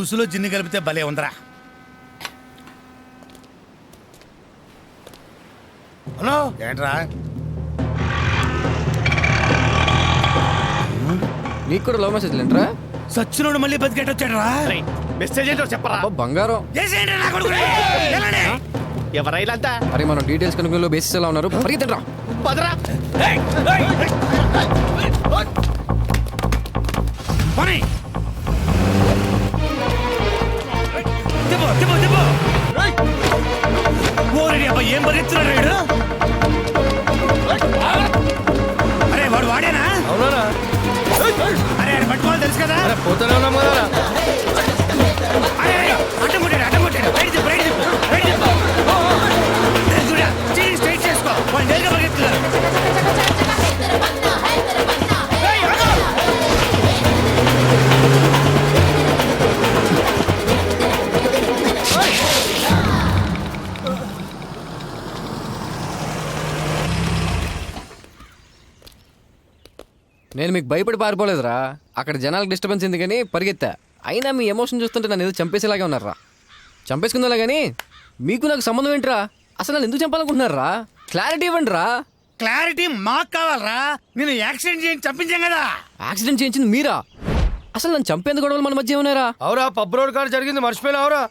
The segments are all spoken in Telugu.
జ్యూసులో జిన్ను కలిపితే భలే ఉందరా. హలో ఏంట్రా? నీకు కూడా లవ్ మెసేజ్ లేంట్రా? సచ్చినోడు మళ్ళీ బతికేటొచ్చాడరా. మెసేజ్ ఏంటో చెప్పరా. బంగారం ఎవరైనా అరే మనం డీటెయిల్స్ కనుక బేసిస్ ఎలా ఉన్నారు పరిగెత్తరా పదరా. ఏం పరిగెత్తున్నాడు? అరే వాడు వాడేనా? అవునా? అరే ఆయన పట్టుకోవాలి తెలుసు కదా. పోతానే ఉన్నాం కదా. అడ్డం కొట్టాడు బయట స్ట్రైట్ చేసుకో. వాళ్ళు నేరుగా పరిగెత్తున్నారు. నేను మీకు భయపడి పారిపోలేదురా. అక్కడ జనాలకు డిస్టర్బెన్స్ ఉంది కానీ పరిగెత్తా. అయినా మీ ఎమోషన్ చూస్తుంటే నన్ను ఏదో చంపేసేలాగే ఉన్నారా. చంపేసుకుందా కానీ మీకు నాకు సంబంధం ఏంట్రా? అసలు నన్ను ఎందుకు చంపాలనుకుంటున్నారా? క్లారిటీ ఇవ్వండి రా. క్లారిటీ మాకు కావాలరా. నేను యాక్సిడెంట్ చేసి చంపించాం కదా. యాక్సిడెంట్ చేయించింది మీరా? అసలు నన్ను చంపేందుకు గొడవలు మన మధ్య ఏమన్నారా? అవురా పబ్ రోడ్ కాడ జరిగింది మర్చిపోయినా అవురా.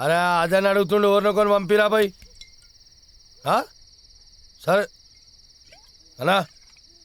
అరే అదని అడుగుతుండే ఎవరినో కొని పంపిరా బాయ్. సరే అన్నా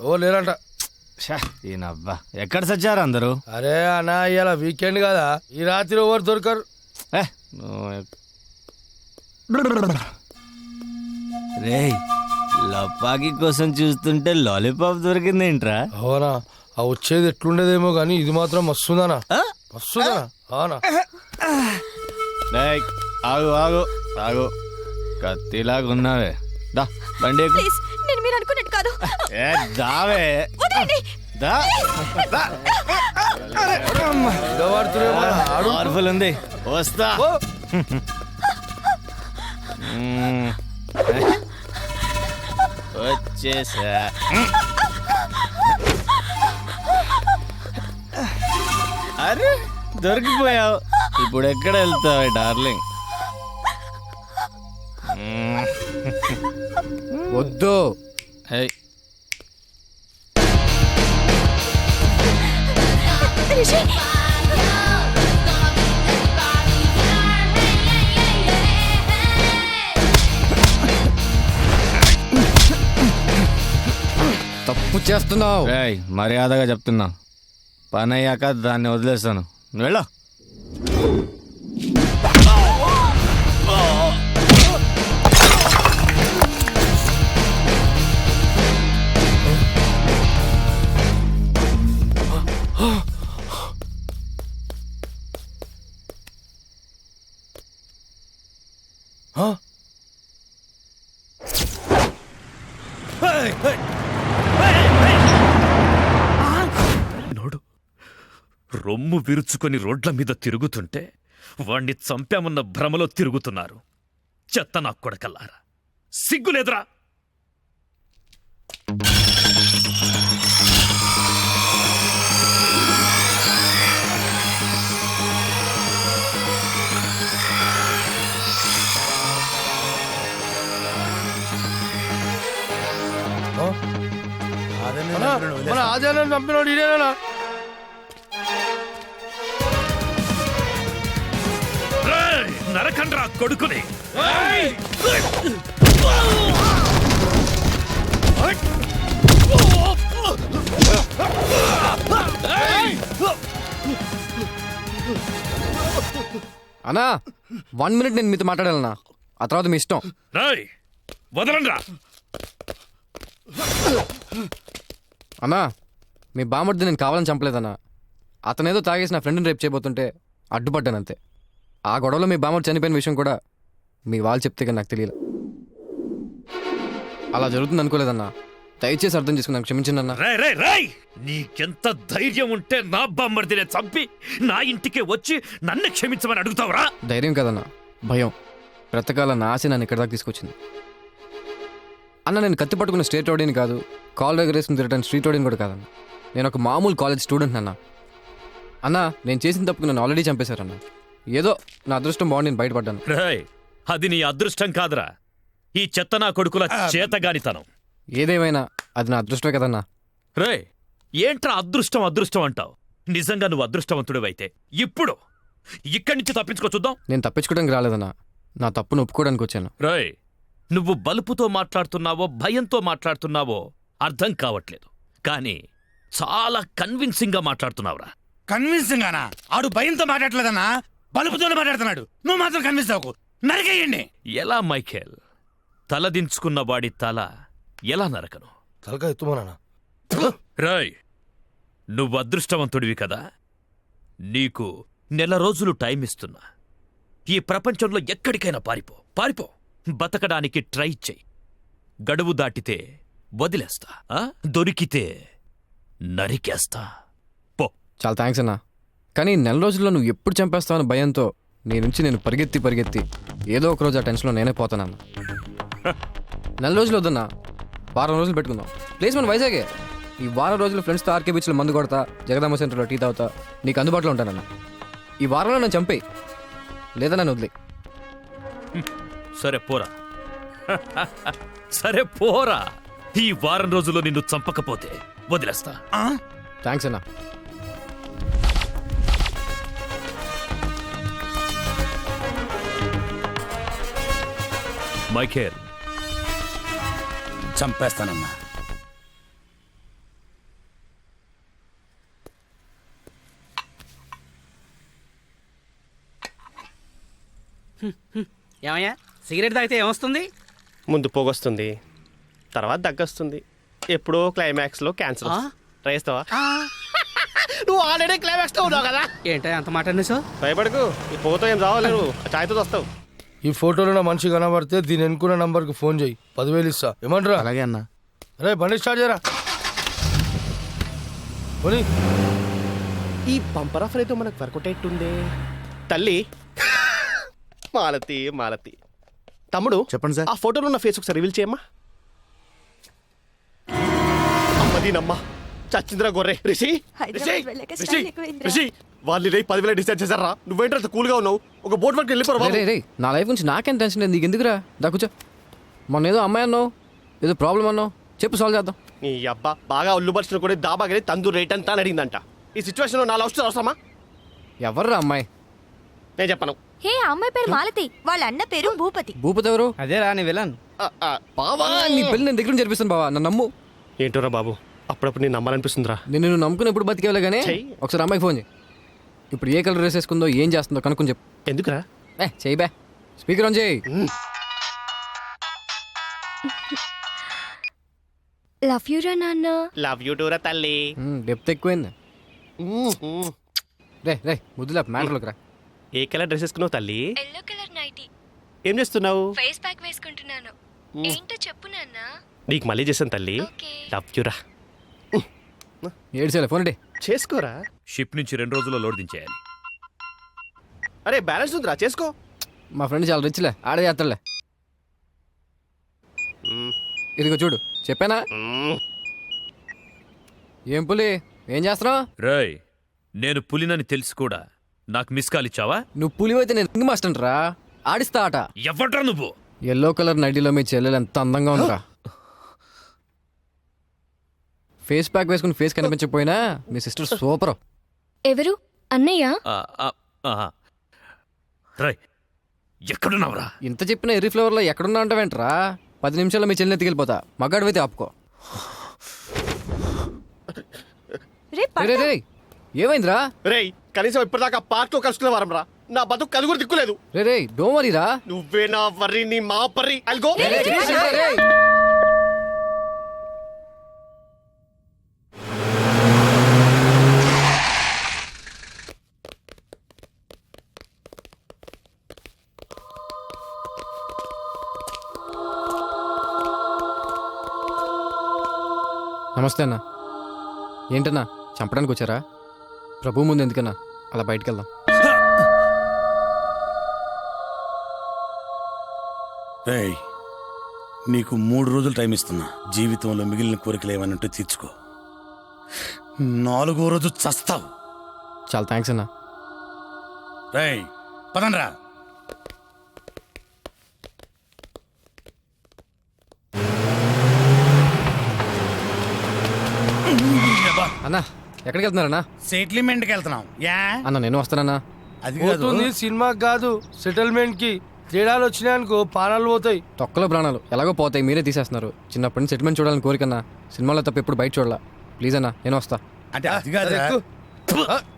ఓ లేరంట. ఈయనబ్బా ఎక్కడ సచ్చారు అందరూ? అరే అన్నా ఇవాళ వీకెండ్ కదా, ఈ రాత్రి ఎవరు దొరకరు. రేయ్ లపాకి కోసం చూస్తుంటే లాలీపాప్ దొరికిందేంట్రా? అవునా? ఆ వచ్చేది ఎట్లుండేదేమో కానీ ఇది మాత్రం మస్తుందనా, మస్తుందనా. అవునా? ఆగు ఆగు ఆగు, కత్తిలాగా ఉన్నావే. దా బండి ఎక్కు. నేను మీరు అనుకున్నట్టు కాదు. ఏ దావే దా. పవర్ఫుల్ ఉంది, వస్తా. వచ్చేసా. అరే దొరికిపోయావు. ఇప్పుడు ఎక్కడ వెళ్తావే డార్లింగ్? వద్దు. తప్పు చేస్తున్నావు. మర్యాదగా చెప్తున్నా, పని అయ్యాక దాన్ని వదిలేస్తాను. వెళ్ళు. నోడు రొమ్ము విరుచుకొని రోడ్ల మీద తిరుగుతుంటే వాణ్ణి చంపామన్న భ్రమలో తిరుగుతున్నారు. చెత్త నా కొడకల్లారా, సిగ్గులేదురా? మన ఆదాయం చంపినోడు ఇదేనా? నరకండ్రా కొడుకుని. అన్నా 1 minute నేను మీతో మాట్లాడాలన్నా, ఆ తర్వాత మీ ఇష్టం. వదలండ్రా. అన్నా మీ బామర్ది నేను కావాలని చంపలేదన్నా. అతనేదో తాగేసి నా ఫ్రెండ్ని రేపు చేయబోతుంటే అడ్డుపడ్డానంతే. ఆ గొడవలో మీ బామర్ది చనిపోయిన విషయం కూడా మీ వాళ్ళు చెప్తే కానీ నాకు తెలియదు. అలా జరుగుతుంది అనుకోలేదన్నా. దయచేసి అర్థం చేసుకున్నాను, క్షమించండి అన్నా. నీకెంత ధైర్యం ఉంటే నా బామ్మర్దినే చంపి నా ఇంటికి వచ్చి నన్ను క్షమించమని అడుగుతావురా? ధైర్యం కదన్నా, భయం. బ్రతకాలన్న ఆశ నన్ను ఇక్కడ దాకా తీసుకొచ్చింది. అన్న నేను కత్తి పట్టుకున్న స్టేట్ రౌడీని కాదు, కాల్ దగ్గరేసుకుని తిరగడానికి స్ట్రీట్ రోడ్ని కూడా కాదన్న. నేను ఒక మామూలు కాలేజ్ స్టూడెంట్ అన్న. అన్న నేను చేసిన తప్పుకు నన్ను ఆల్రెడీ చంపేశారన్న. ఏదో నా అదృష్టం బాగుండి నేను బయటపడ్డాను. రేయ్, అది నీ అదృష్టం కాదురా, ఈ చెత్త నా కొడుకుల చేతగానితనం. ఏదేమైనా అది నా అదృష్టమే కదన్నా. రేయ్, ఏంట్రా అదృష్టం అదృష్టం అంటావు? నిజంగా నువ్వు అదృష్టవంతుడివైతే ఇప్పుడు ఇక్కడి నుంచి తప్పించుకో చూద్దాం. నేను తప్పించుకోవడానికి రాలేదన్నా, నా తప్పును ఒప్పుకోవడానికి వచ్చాను. రేయ్, నువ్వు బలుపుతో మాట్లాడుతున్నావో భయంతో మాట్లాడుతున్నావో అర్థం కావట్లేదు, కానీ చాలా కన్విన్సింగ్ గా మాట్లాడుతున్నావురా. కన్విన్సింగ్ గానా? ఆడు భయంతో మాట్లాడలేదన్నా, బలుపుతోనే మాట్లాడుతున్నాడు. నువ్వు మాత్రం కన్విన్స్ అవ్వకు, నరికేయండి. ఎలా మైఖేల్? తలదించుకున్న వాడి తల ఎలా నరకను? తలకాయ ఎత్తుమానా? రాయ్, నువ్వు అదృష్టవంతుడివి కదా, నీకు 1 నెల రోజులు టైం ఇస్తున్నా. ఈ ప్రపంచంలో ఎక్కడికైనా పారిపో, పారిపో. బతకడానికి ట్రై చెయ్యి. గడువు దాటితే వదిలేస్తా, దొరికితే నరికేస్తా. పో. చాలా థ్యాంక్స్ అన్నా, కానీ 1 నెల రోజుల్లో నువ్వు ఎప్పుడు చంపేస్తావని భయంతో నీ నుంచి నేను పరిగెత్తి ఏదో ఒక రోజు ఆ టెన్షన్లో నేనే పోతానన్నా. 1 నెల రోజులు వద్దన్నా, 1 వారం రోజులు పెట్టుకుందాం. ప్లేస్ మన వైజాగే. ఈ 1 వారం రోజులు ఫ్రెండ్స్తో ఆర్కే బీచ్లో మందు కొడతా, జగదాంబ సెంటర్లో టీ తాగుతా, నీకు అందుబాటులో ఉంటానన్నా. ఈ వారంలో నన్ను చంపేయి, లేదా నన్ను వదిలే. సరే పోరా. సరే పోరా. ఈ 1 వారం రోజుల్లో నిన్ను చంపకపోతే వదిలేస్తా. థ్యాంక్స్ అన్నా. మైఖేల్, చంపేస్తానన్నా. ఏమయ్యా, సిగరెట్ తాగితే ఏమొస్తుంది? ముందు పొగొస్తుంది, తర్వాత దగ్గొస్తుంది, ఎప్పుడో క్లైమాక్స్లో క్యాన్సర్. ట్రై చేస్తావా? నువ్వు ఆల్రెడీ క్లైమాక్స్లో ఉన్నావు కదా. ఏంటో అంత మాట అనేసావు? భయపడకు, ఈ పొగతో ఏం రావాలి, నువ్వు ఛాయ్తో వస్తావు. ఈ ఫోటోలో నా మనిషి కనబడితే దీని ఎన్నుకున్న నంబర్కి ఫోన్ చేయి, 10,000 ఇస్తా. ఏమంటారా? అలాగే అన్నా. అరే బండి స్టార్ట్ చేయరా. పోనీ. ఈ బంపర్ ఆఫర్ అయితే మనకు వర్కౌట్ అయ్యేట్టుందే. తల్లి మాలతి మాలతి, తమ్ముడు చెప్పండి సార్. ఆ ఫోటోలో ఉన్న ఫేస్ ఒకసారి రివీల్ చేయమ్మా. అమ్మదీనమ్మా, చచ్చింద్ర గొర్రె. రిషి రిషి వాళ్ళు రేపు 10,000 డిసైడ్ చేశారా? నువ్వేంటంత కూల్గా ఉన్నావు? ఒక బోట్ వర్క్ వెళ్ళిపోరా. రే నా లైఫ్ గురించి నాకేం టెన్షన్ లేదు, నీకు ఎందుకురా? దా కూర్చో. మొన్న ఏదో అమ్మాయి అన్నావు, ఏదో ప్రాబ్లం అన్నావు, చెప్పు, సాల్వ్ చేద్దాం. నీ అబ్బా బాగా ఉల్లుబర్చిన కూడా దాబాగలి తందూరు రేట్ అంతా అని అడిగిందంట. ఈ సిచ్యువేషన్లో నా లవ్ స్టోరీ అవసరమా? ఎవర్రా అమ్మాయి? నేను చెప్పను. హే, ఆ అమ్మాయి పేరు మాలతి, వాళ్ళ అన్న పేరు భూపతి. భూపతి ఎవరు? అదే రా నీ విలన్. బావా, నీ పెళ్లి నేను దగ్గర నుంచి జరిపిస్తాను బావా, నన్ను నమ్ము. ఏంటోరా బాబు, అప్పుడప్పుడు నేను నమ్మాలనిపిస్తుందిరా. నువ్వు నమ్ముకుని ఎప్పుడు బతికేవాలే కానీ చెయ్యి. ఒకసారి అమ్మాయికి ఫోన్ చేయి. ఇప్పుడు ఏ కలర్ డ్రెస్ వేసుకుందో, ఏం చేస్తుందో కనుక్కొని చెప్పు. ఎందుకురా? చెయ్యి బే, స్పీకర్ ఆన్ చేయి. లవ్ యూ రా నాన్న. లవ్ యూ టూరా తల్లి. డెప్త్ ఎక్కువైంది. రే ముద్దులా మ్యాటర్లోకి రా. ఏ కలర్ డ్రెస్ వేసుకున్నావు తల్లి? Yellow colour nighty. ఏం చేస్తున్నావు? ఫేస్ ప్యాక్ వేసుకుంటున్నాను. ఏంటో చెప్పు నాన్న. నీకు మళ్ళీ చేశాను తల్లి. ఓకే. లవ్ యూరా. ఏడ్చేలే ఫోన్ అంటే. చేసుకోరా. షిప్ నుంచి 2 రోజుల్లో లోడ్ దించేయాలి. అరే బ్యాలెన్స్ ఉందిరా, చేసుకో. మా ఫ్రెండ్ చాలా రిచ్లే, ఆడే చేస్తాడులే. ఇదిగో చూడు, చెప్పానా? ఏం పులి, ఏం చేస్తున్నావు? రేయ్, నేను పులినని తెలిసి కూడా నాకు మిస్ కాల్ ఇచ్చావా? నువ్వు పులి అయితే నేను రింగ్ మాస్టర్ రా, ఆడిస్తా ఆట. ఎవడ్రా నువ్వు? ఎల్లో కలర్ నైటీలో మీ చెల్లెలు ఎంత అందంగా ఉందిరా. ఫేస్ ప్యాక్ వేసుకుని ఫేస్ కనిపించకపోయినా మీ సిస్టర్ సూపర్. ఎవరు? అన్నయ్య? రేయ్, ఎక్కడున్నావురా? ఇంత చెప్పిన ఎర్రీ ఫ్లేవర్లో ఎక్కడున్నా అంటావేంట్రా? 10 నిమిషాల్లో మీ చెల్లెని ఎత్తుకెళ్ళిపోతా, మగాడివైతే ఆపుకో. రే రే ఏమైందిరా? రేయ్, కనీసం ఇప్పటిదాకా పార్క్ లో కలుసుకునే వారం రా. నా బతుకు కలుగురు దిక్కులేదు. రే డోంట్ వరీ రా. నువ్వే నా వర్రి, నీ మా పర్రి. I'll go. నమస్తే అన్న. ఏంటన్నా చంపడానికి వచ్చారా? ప్రభు ముందు ఎందుకన్నా అలా బయటికి వెళ్దాం. రేయ్, నీకు 3 రోజులు టైం ఇస్తున్నా. జీవితంలో మిగిలిన కోరికలు ఏమన్నట్టు తీర్చుకో. 4వ రోజు చస్తావు. చాలా థ్యాంక్స్ అన్నా. రేయ్ పదండ్రా. అన్నా ఎక్కడికి వెళ్తున్నారన్నా? సెటిల్మెంట్కి వెళ్తున్నాం. యా అన్న నేను వస్తానన్నా. అది కాదు. పోతుంది సినిమాకి కాదు సెటిల్మెంట్ కి. తేడాలు వచ్చినాయనుకో పానాలు పోతాయి. తొక్కలో ప్రాణాలు ఎలాగో పోతాయి, మీరే తీసేస్తున్నారు. చిన్నప్పటి నుంచి సెటిల్మెంట్ చూడాలని కోరికన్నా. సినిమాలో తప్ప ఎప్పుడు బయట చూడాల. ప్లీజ్ అన్నా నేను వస్తా. అంటే అది కాదు సరే, ఎక్కు.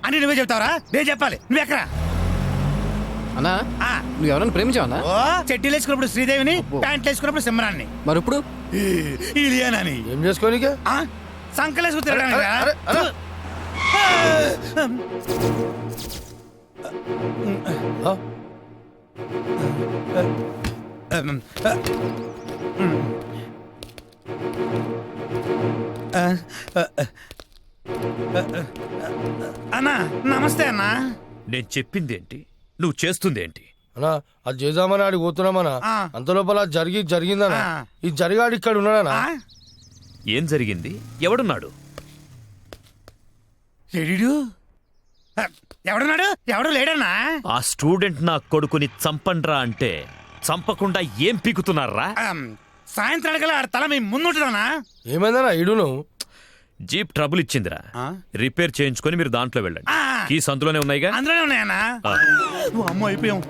అని నువ్వే చెప్తావరా? నేను చెప్పాలి. నువ్వెక్కరా? అన్నా నువ్వు ఎవరైనా ప్రేమించావన్నా? ఓ చెట్టీలు వేసుకున్నప్పుడు శ్రీదేవిని, ప్యాంట్లు వేసుకున్నప్పుడు సిమ్రాన్ని, మరి ఇప్పుడు ఇలియానాని, ఏం చేసుకోనికే? సంకలేసుకు తిరగడానికి రా. అరే, అరే. ఆ, అన్నా నమస్తే అన్నా. నేను చెప్పిందేంటి, నువ్వు చేస్తుందేంటి? అన్నా అది చేద్దామని ఆడికి పోతున్నామన్నా. ఆ. అంత లోపల జరిగిందన్నా. ఆ. ఈ జరిగాడు ఇక్కడ ఉన్నాడన్నా. ఆ? ఏం జరిగింది? ఎవడున్నాడు? లేడీడు? ఎవడున్నాడు? ఎవడు లేడన్నా? ఆ స్టూడెంట్ నా కొడుకుని చంపండ్రా అంటే చంపకుండా ఏం పీకుతున్నారా? సాయంత్రానికల్లా ఆడ తల మీ ముందుంటుందన్నా. ఏమైందన్నా ఇడును? Jeep trouble ఇచ్చిందిరా. ఆ? రిపేర్ చేయించుకొని మీరు దాంట్లో వెళ్ళండి. ఆ. కీస్ అందులోనే ఉన్నాయిగా. అందులోనే ఉన్నాయన్నా. ఆ. ఓ అమ్మో అయిపోయాం.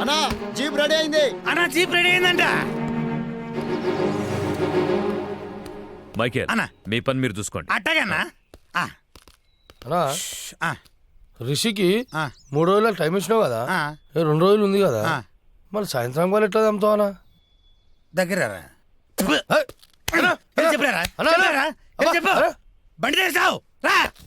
అన్నా జీప్ రెడీ అయింది. అన్నా జీప్ రెడీ అయిందంట. మైకేల్ అన్నా. మీ పని మీరు చూసుకోండి. అట్టాగన్నా. ఆ, అన్నా ఆ, రిషికి ఆ, 3 రోజులు టైం ఇచ్చినావు కదా. ఆ, 2 రోజులు ఉంది కదా. ఆ. మరి సాయంత్రం వాళ్ళు ఎట్లా చంపుతావు అన్నా? దగ్గర రా. ఏయ్, అన్నా, చెప్పారా? అన్నా, అన్నా. చెప్పు. అన్నా. బండి తెస్తావు రా.